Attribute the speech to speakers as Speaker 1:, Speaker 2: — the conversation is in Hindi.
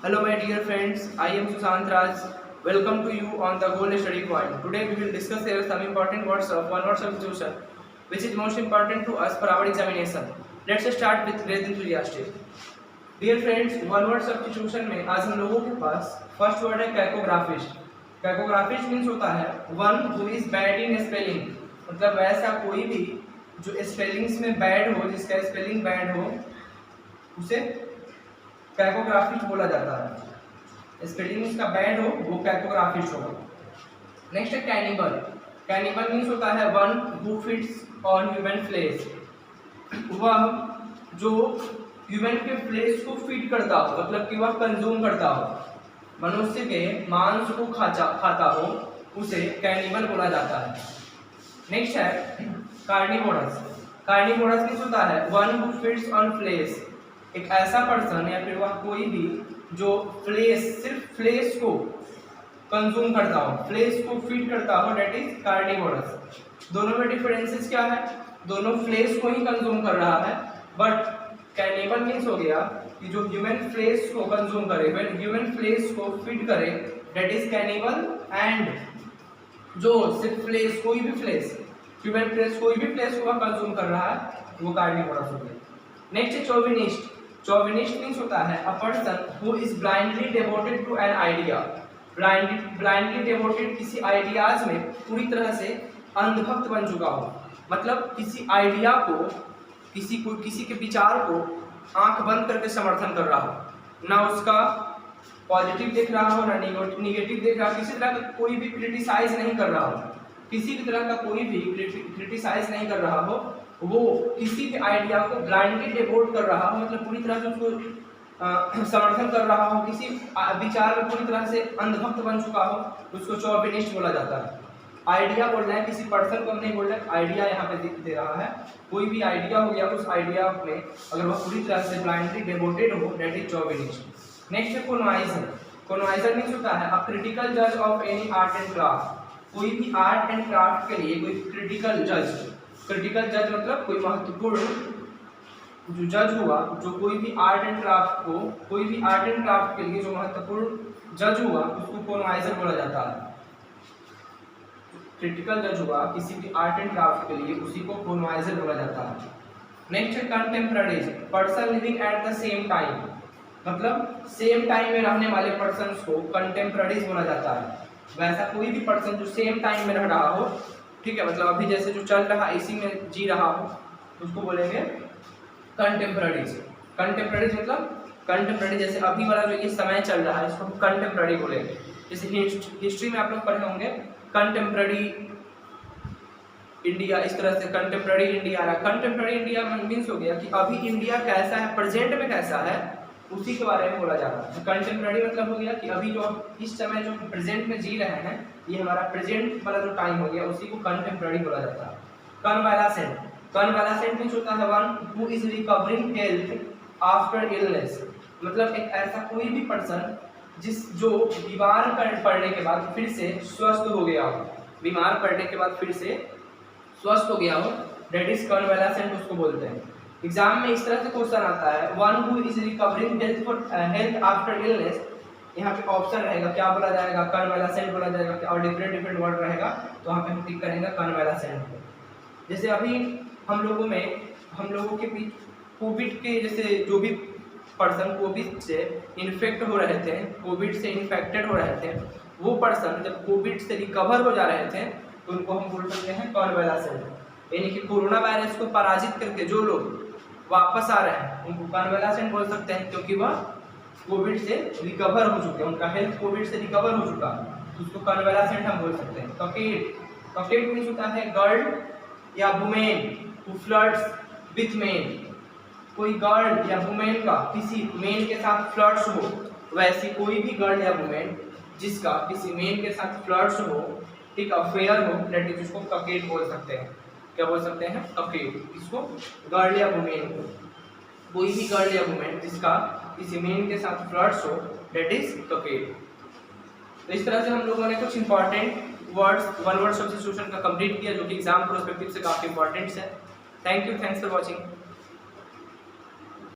Speaker 1: Hello my dear friends, I am Sushant Raj. Welcome to you on the Goal Study Point. Today we will discuss here some important words of one word substitution which is most important to us for our examination. Let's start with great enthusiastic. Dear friends, one word substitution में आज हम लोगों के पास फर्स्ट वर्ड है कैकोग्राफिस्ट. कैकोग्राफिस्ट मीन्स होता है one who is bad in spelling, मतलब ऐसा कोई भी जो स्पेलिंग्स में बैड हो, जिसका स्पेलिंग बैड हो, उसे कैकोग्राफिस्ट बोला जाता है. स्पेलिंग उसका बैड हो वो कैकोग्राफिस्ट होगा. नेक्स्ट है कैनिबल. कैनिबल मीन्स होता है one who feeds on human flesh, वह जो ह्यूमन के फ्लेश को फीड करता हो, मतलब कि वह कंज्यूम करता हो, मनुष्य के मांस को खाता हो, उसे कैनिबल बोला जाता है. नेक्स्ट है कार्निवोरस. कार्निवोरस मीन्स होता है one who feeds on flesh, एक ऐसा पर्सन या फिर वह कोई भी जो फ्लेश, सिर्फ फ्लेश को कंज्यूम करता हो, फ्लेश को फीड करता हो, डेट इज कार्निवोरस. दोनों में डिफरेंसेस क्या है? दोनों फ्लेश को ही कंज्यूम कर रहा है, बट कैनिबल मीन्स हो गया कि जो ह्यूमन फ्लेश को कंज्यूम करे, ह्यूमन फ्लेश को फीड करे, डेट इज कैनिबल. एंड जो सिर्फ फ्लेश, कोई भी फ्लेश, ह्यूमन फ्लेश, कोई भी फ्लेश को वह कंज्यूम कर रहा है, वो कार्निवोरस हो गया. नेक्स्ट है चौविनिस्ट. चौविनिस्ट मीन्स होता है a person who is blindly devoted to an idea. Blindly devoted, किसी आइडियाज में पूरी तरह से अंधभक्त बन चुका हो, मतलब किसी आइडिया को, किसी के विचार को आंख बंद करके समर्थन कर रहा हो, ना उसका पॉजिटिव देख रहा हो, ना निगेटिव देख रहा हो, किसी तरह का कोई भी क्रिटिसाइज नहीं कर रहा हो, किसी भी तरह का कोई भी क्रिटिसाइज नहीं कर रहा हो, वो किसी भी आइडिया को ब्लाइंडली डिवोट कर रहा हो, मतलब पूरी तरह से उसको समर्थन कर रहा हो, किसी विचार में पूरी तरह से अंधभक्त बन चुका हो, उसको चौविनिस्ट बोला जाता है. आइडिया बोल रहा है, किसी पर्सन को नहीं बोल रहा है, आइडिया यहाँ पे दे रहा है. कोई भी आइडिया हो गया, उस आइडिया में अगर वह पूरी तरह से ब्लाइंडली डिवोटेड हो, डेट इज चौविनिस्ट. नेक्स्ट है कोनवाइजर. कोनवाइजर मीन्स होता है अ क्रिटिकल जज of any art and craft. कोई भी आर्ट एंड क्राफ्ट के लिए कोई क्रिटिकल जज, क्रिटिकल जज मतलब कोई महत्वपूर्ण जो जज हुआ, जो कोई भी आर्ट एंड क्राफ्ट को, कोई भी आर्ट एंड क्राफ्ट के लिए जो महत्वपूर्ण जज हुआ, उसको कोनवाइजर बोला जाता है. क्रिटिकल जज हुआ किसी भी आर्ट एंड क्राफ्ट के लिए, उसी को कोनवाइजर बोला जाता है. नेक्स्ट है contemporaries. Person living at the same time, मतलब सेम टाइम में रहने वाले पर्सन को कंटेम्पररीज बोला जाता है. वैसा कोई भी पर्सन जो सेम टाइम में रह रहा हो, ठीक है, मतलब अभी जैसे जो चल रहा है इसी में जी रहा हो, उसको बोलेंगे कंटेम्पररीज. कंटेम्पररीज मतलब कंटेम्पररी, जैसे अभी वाला जो ये समय चल रहा है, इसको हम कंटेम्पररी बोलेंगे. जैसे हिस्ट्री में आप लोग पढ़े होंगे कंटेम्पररी इंडिया, इस तरह से कंटेम्पररी इंडिया रहा. कंटेम्पररी इंडिया मीन्स हो गया कि अभी इंडिया कैसा है, प्रेजेंट में कैसा है, उसी के बारे में बोला जा रहा है. कंटेम्पररी मतलब हो गया कि अभी जो इस समय जो प्रेजेंट में जी रहे हैं, ये हमारा प्रेजेंट वाला जो टाइम हो गया, उसी को कंटेम्पररी बोला जाता है. कन्वालेसेंट. कन्वालेसेंट मीन्स होता है one who is recovering health after illness, मतलब एक ऐसा कोई भी पर्सन जो बीमार पड़ने के बाद फिर से स्वस्थ हो गया हो, बीमार पड़ने के बाद फिर से स्वस्थ हो गया हो, डेट इज कन्वालेसेंट, उसको बोलते हैं. एग्जाम में इस तरह से क्वेश्चन आता है one who is recovering health after illness. यहाँ पे ऑप्शन रहेगा, क्या बोला जाएगा, कन्वालेसेंट बोला जाएगा, और डिफरेंट वर्ड रहेगा, तो वहाँ पे हम टिक करेंगे कन्वालेसेंट. जैसे अभी हम लोगों के बीच कोविड के, जैसे जो भी पर्सन कोविड से इन्फेक्ट हो रहे थे, कोविड से इन्फेक्टेड हो रहे थे, वो पर्सन जब कोविड से रिकवर हो जा रहे थे, तो उनको हम बोल सकते हैं कन्वालेसेंट. यानी कि कोरोना वायरस को पराजित करके जो लोग वापस आ रहे हैं, उनको कन्वालेसेंट बोल सकते हैं, क्योंकि वह कोविड से रिकवर हो चुके हैं, उनका हेल्थ कोविड से रिकवर हो चुका है, तो उसको कन्वालेसेंट हम बोल सकते हैं. ककेट. ककेट मीन्स होता है गर्ल या women who flirts with main. कोई गर्ल या वुमेन का किसी मेन के साथ फ्लर्ट्स हो, वैसी कोई भी गर्ल या वुमेन जिसका किसी मेन के साथ फ्लर्ट्स हो, एक अफेयर हो, डेट इज उसको ककेट बोल सकते हैं. क्या बोल सकते हैं? ककेट. इसको गर्ल या वुमेन को, कोई भी गर्ल या वुमेन जिसका किसी मेन के साथ फ्लर्ट्स हो, डेट इज ककेट. तो इस तरह से हम लोगों ने कुछ important words, one word substitution का कंप्लीट किया, जो कि एग्जाम प्रोस्पेक्टिव से काफी इंपॉर्टेंट है. Thank you, thanks for watching.